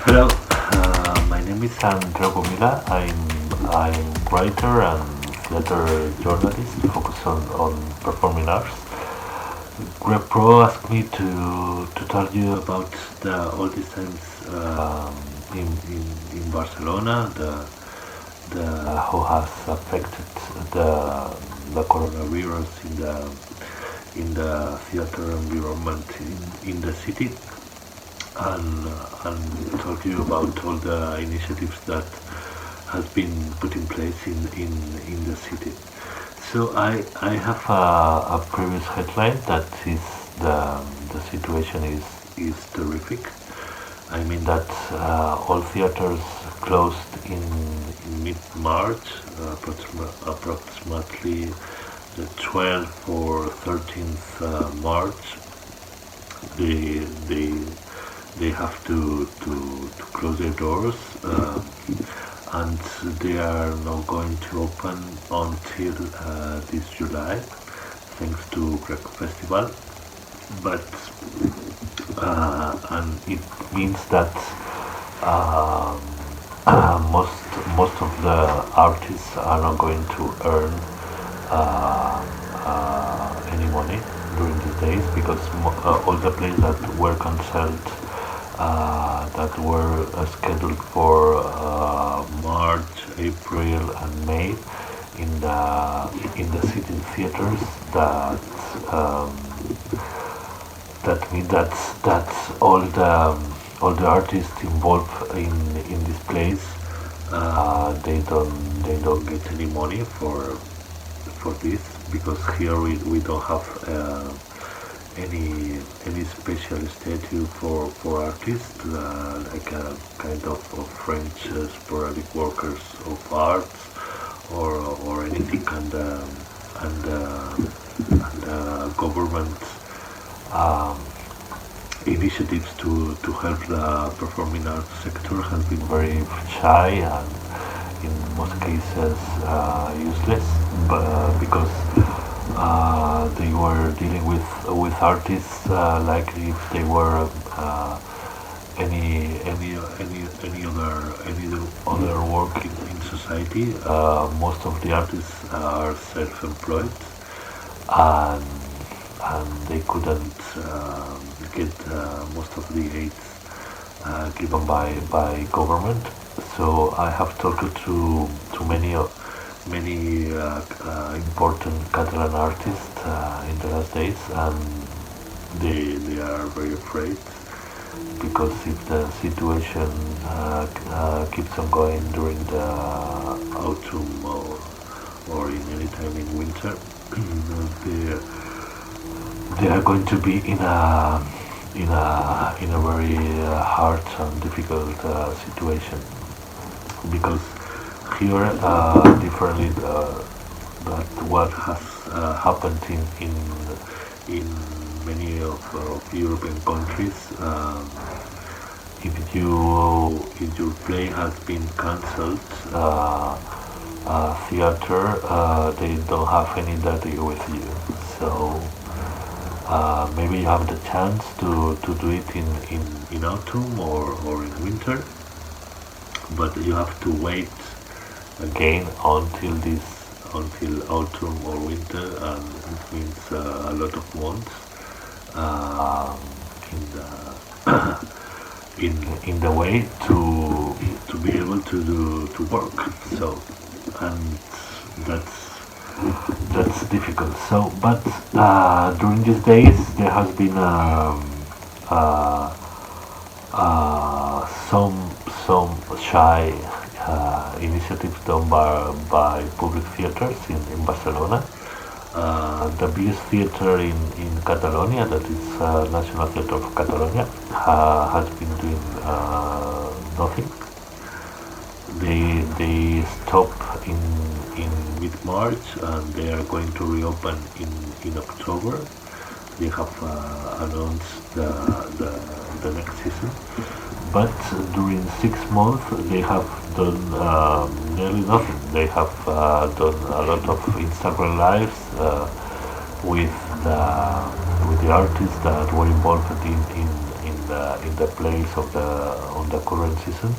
Hello, my name is Andreu Gomila. I'm writer and theater journalist focused on performing arts. Greg Pro asked me to tell you about all these times in Barcelona, the how has affected the coronavirus in the theater environment in the city, and talk to you about all the initiatives that has been put in place in the city. So I have a previous headline that is the situation is terrific. I mean that all theaters closed in mid-March, approximately the 12th or 13th March. They have to close their doors, and they are not going to open until this July, thanks to Greg Festival. But and it means that um, most of the artists are not going to earn any money during these days because all the plays that were cancelled, that were scheduled for March, April, and May in the city theaters, um, that means that all the artists involved in this place, they don't get any money for this, because here we don't have any special statute for artists, like a kind of French sporadic workers of arts, or anything, and government um, initiatives to help the performing arts sector has been very shy and in most cases useless, because they were dealing with artists like if they were any other work in society. Most of the artists are self-employed, and they couldn't get most of the aids given by government. So I have talked to many important Catalan artists in the last days, and they are very afraid, because if the situation keeps on going during the autumn, or in any time in winter, they they are going to be in a very hard and difficult situation, because here, differently that what has happened in many of European countries. If your play has been cancelled, theater, they don't have any data with you. So maybe you have the chance to do it in autumn or in winter, but you have to wait again until autumn or winter, and it means a lot of months in the in the way to be able to work. So, and that's that's difficult. So, but during these days there has been uh, some shy initiatives done by public theaters in Barcelona. The biggest theater in Catalonia, that is National Theatre of Catalonia, has been doing nothing. They stop in mid March, and they are going to reopen in October. They have announced the next season, but during 6 months they have done nearly nothing. They have done a lot of Instagram lives with the artists that were involved in the place of the on the current season,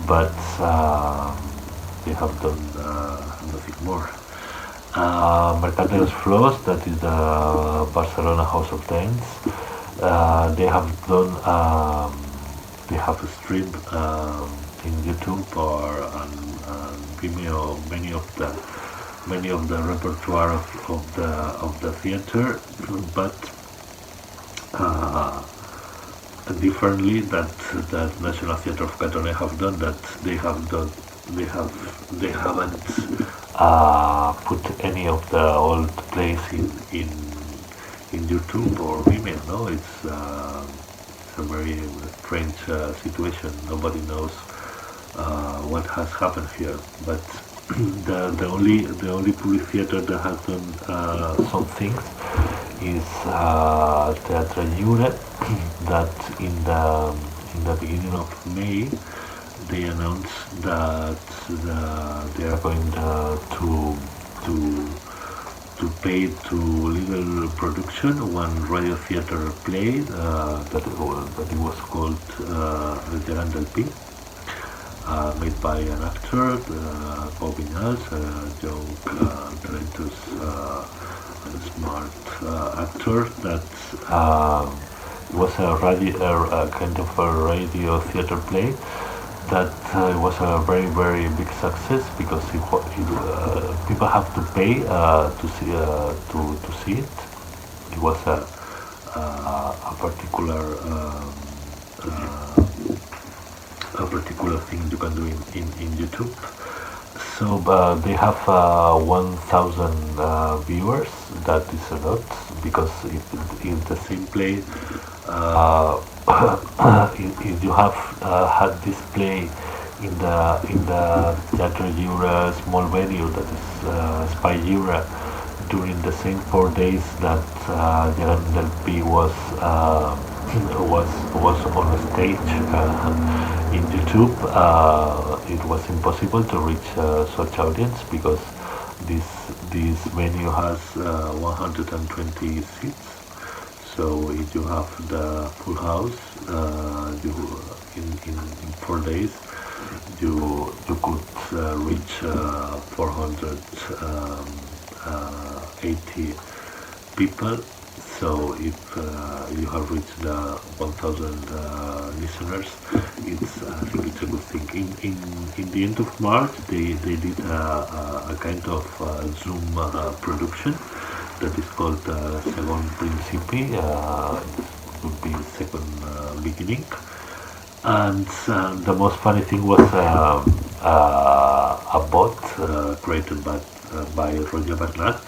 but they have done nothing more. Mercat de les Flors, that is the Barcelona House of Dance. They have done they have streamed in YouTube or on Vimeo many of the repertoire of the theater, but differently that National Theatre of Catalonia have done, that they haven't put any of the old plays in YouTube or Vimeo. No, it's a very strange situation. Nobody knows what has happened here, but the only public theater that has done some things is Teatre Lliure, that in the beginning of May they announced that they are going to pay to legal production one radio theater play that it was called El Gegant del Pi, made by an actor, Paul Vinyals, a young, talented, and smart actor that was a kind of a radio theater play that was a very very big success, because people have to pay to see it. It was a particular thing you can do in YouTube. So they have 1,000 viewers. That is a lot, because if the same play, if you have had this play in the Teatre Lliure small venue, that is Espai Lliure, during the same 4 days that Gegant del Pi was on stage in YouTube, it was impossible to reach such audience, because this venue has 120 seats. So if you have the full house, in 4 days, you could reach 480 people. So if you have reached the 1,000 listeners, I think it's a good thing. In the end of March, they did a kind of Zoom production that is called Segon Principi, would be second beginning. And the most funny thing was a bot created by Roger Bernat.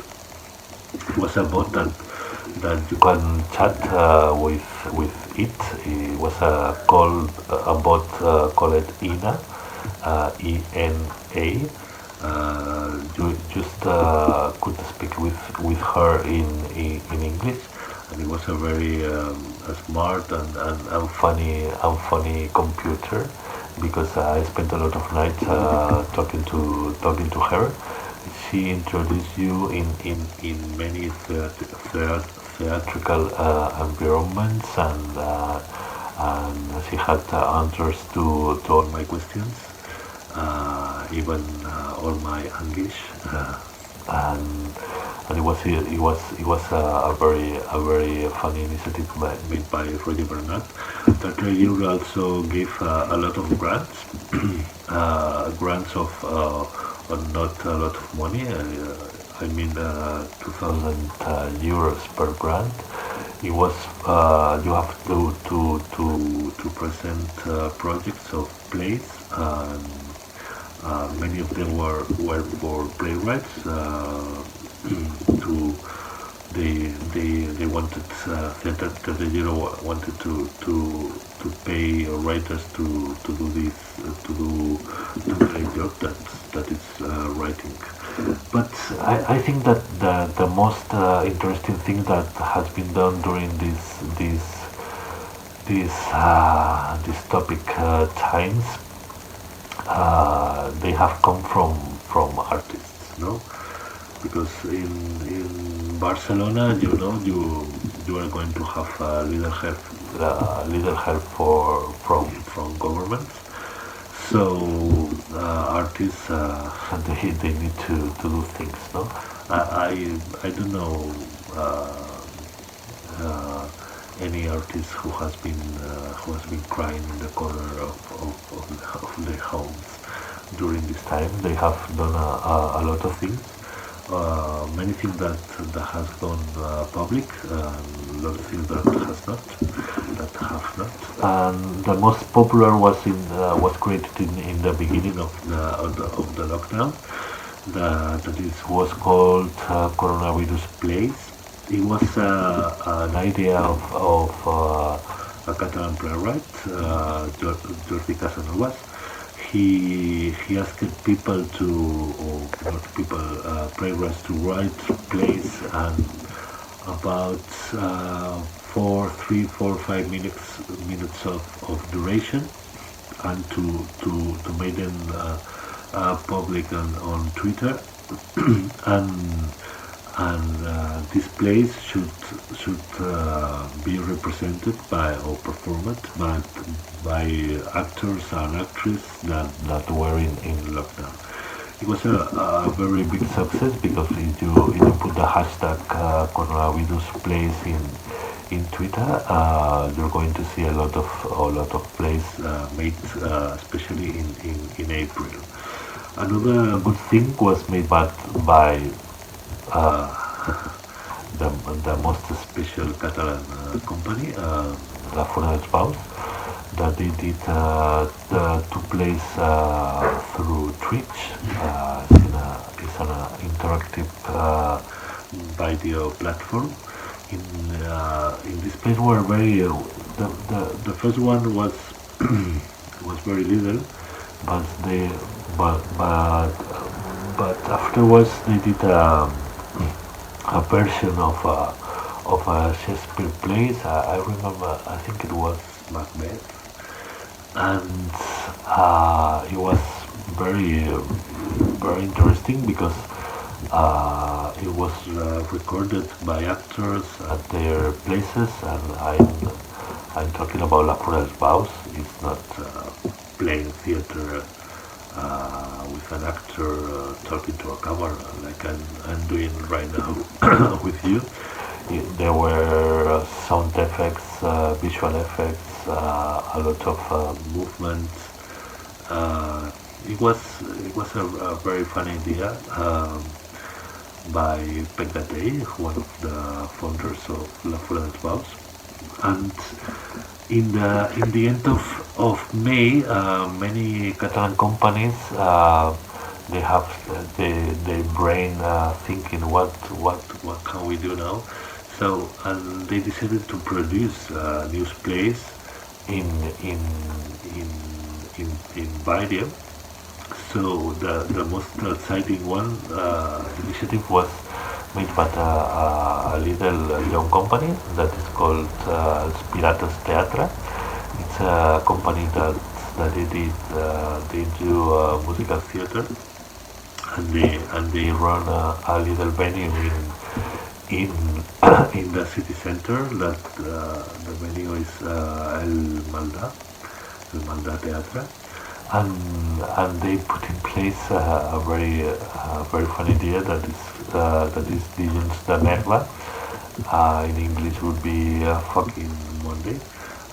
It was a bot that you can chat with it. It was a bot called Ina, ENA. You just could speak with her in English, and it was a very smart and funny computer, because I spent a lot of nights talking to her. She introduced you in many theatrical environments, and she had answers to all my questions, even all my English, and it was a very funny initiative made by Roger Bernat. That you also gave a lot of grants, grants of not a lot of money. I mean 2,000 euros per grant. It was you have to present projects of plays. Many of them were for playwrights. They wanted Teatre wanted to pay writers to do a job that is writing. But I think that the most interesting thing that has been done during these topic times, they have come from artists, no? Because in Barcelona, you are going to have little help from governments. So artists they need to do things. No, I don't know uh, any artist who has been crying in the corner of their homes during this time. They have done a lot of things, many things that has gone public, a lot of things that have not. And the most popular was created in the beginning of the lockdown. That is was called Coronavirus Plays. It was an idea of a Catalan playwright, Jordi Casanovas. He asked people or not people, playwrights to write plays and about 5 minutes of duration, and to make them public on Twitter. and these plays should be represented by or performed by actors and actresses that were in lockdown. It was a very big success because if you put the hashtag coronavirus plays in Twitter, you're going to see a lot of plays made, especially in April. Another good thing was made by uh, the most special Catalan company, La Fora dels Baus, that they did the two plays through Twitch. It's an interactive video platform. In this place were very the first one was was very little, but they but afterwards they did a version of a Shakespeare plays. I remember, I think it was Macbeth, and it was very very interesting because it was recorded by actors at their places, and I'm talking about La Fora dels Baus. It's not playing theater with an actor talking to a camera like I'm doing right now with you. There were sound effects, visual effects, a lot of movement. It was a very fun idea by Pec Gatell, one of the founders of La Fora dels Baus. And in the end of May, many Catalan companies they brain thinking what can we do now. So and they decided to produce news plays in in in in video. So the most exciting one initiative was made by a little young company that is called Pirates Teatre. It's a company that they do musical theater, and they run a little venue in in the city center. That the venue is El Malda Teatre. And they put in place a very fun idea that is Dilluns de Merda. In English would be fucking Monday,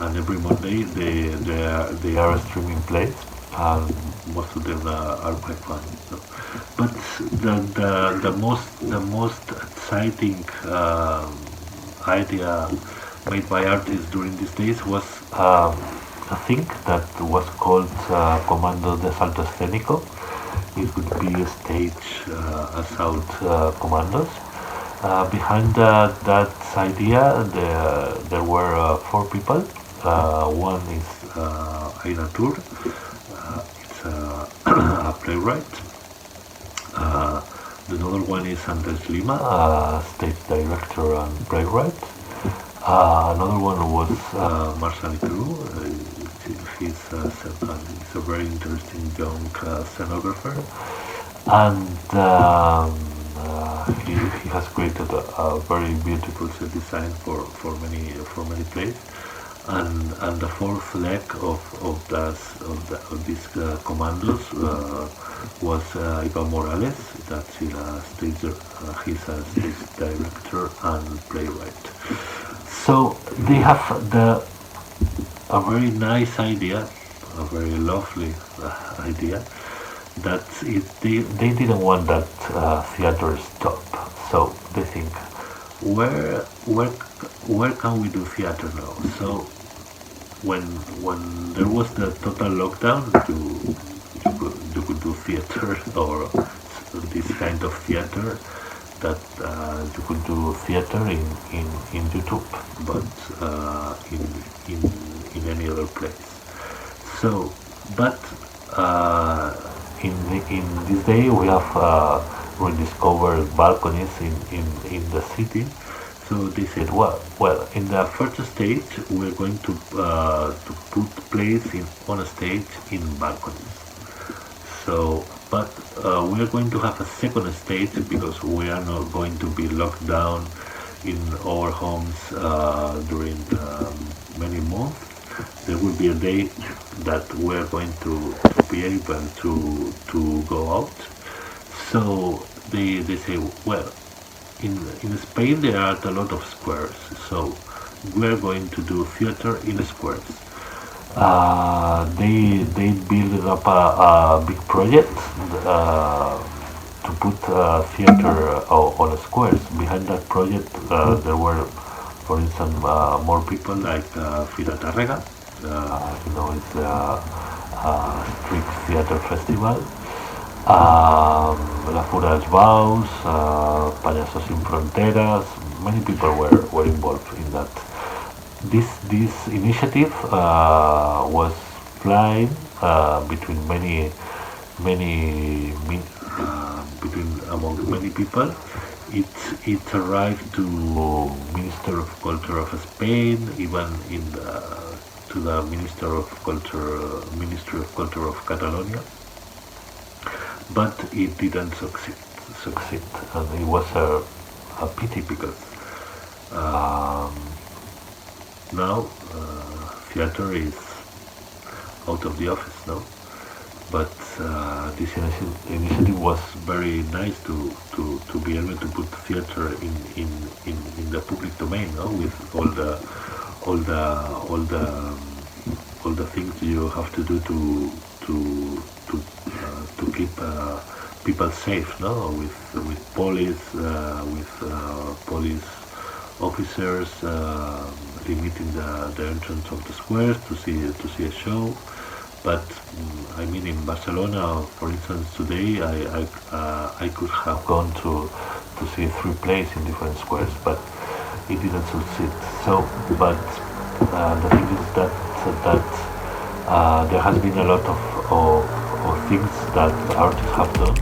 and every Monday they are streaming plays, and most of them are quite fun. So. But the most exciting idea made by artists during these days was a thing that was called Comando de Salto Escénico. It would be a stage assault commandos. Behind that idea, there were 4 people. One is Aina Tur. It's a playwright. Another one is Andres Lima, stage director and playwright. Another one was Marshall Cruz. He's a very interesting young scenographer, and he has created a very beautiful set design for many plays. and the fourth leg of these commandos was Ivan Morales. That's he's a stage director and playwright. So they have a very nice idea, a very lovely idea. That they didn't want that theater stop. So they think, where where where can we do theater now? So when there was the total lockdown, you could do theater or this kind of theater that you could do theater in YouTube, but in any other place. So, but in this day we have rediscovered balconies in the city. So they said, well, in the first stage we're going to put plays on a stage in balconies. So, but we are going to have a second stage because we are not going to be locked down in our homes during many months. There will be a day that we are going to be able to go out. So they say, well, in Spain there are a lot of squares, so we are going to do theater in squares. They built up a big project to put theater on squares. Behind that project, there were, for instance, more people like Fira Tárrega. It's a street theater festival. La Fura dels Baus, Payasos Sin Fronteras. Many people were involved in that. This initiative was flying between between among many people. It arrived to Minister of Culture of Spain, even to the Ministry of Culture of Catalonia, but it didn't succeed, and it was a pity because. Now theater is out of the office now, but this initiative was very nice to be able to put theater in the public domain, no? With all the things you have to do to keep people safe, no? With police police officers limiting the entrance of the squares to see a show. But I mean, in Barcelona, for instance, today I could have gone to see 3 plays in different squares, but it didn't succeed. So, but the thing is that there has been a lot of things that artists have done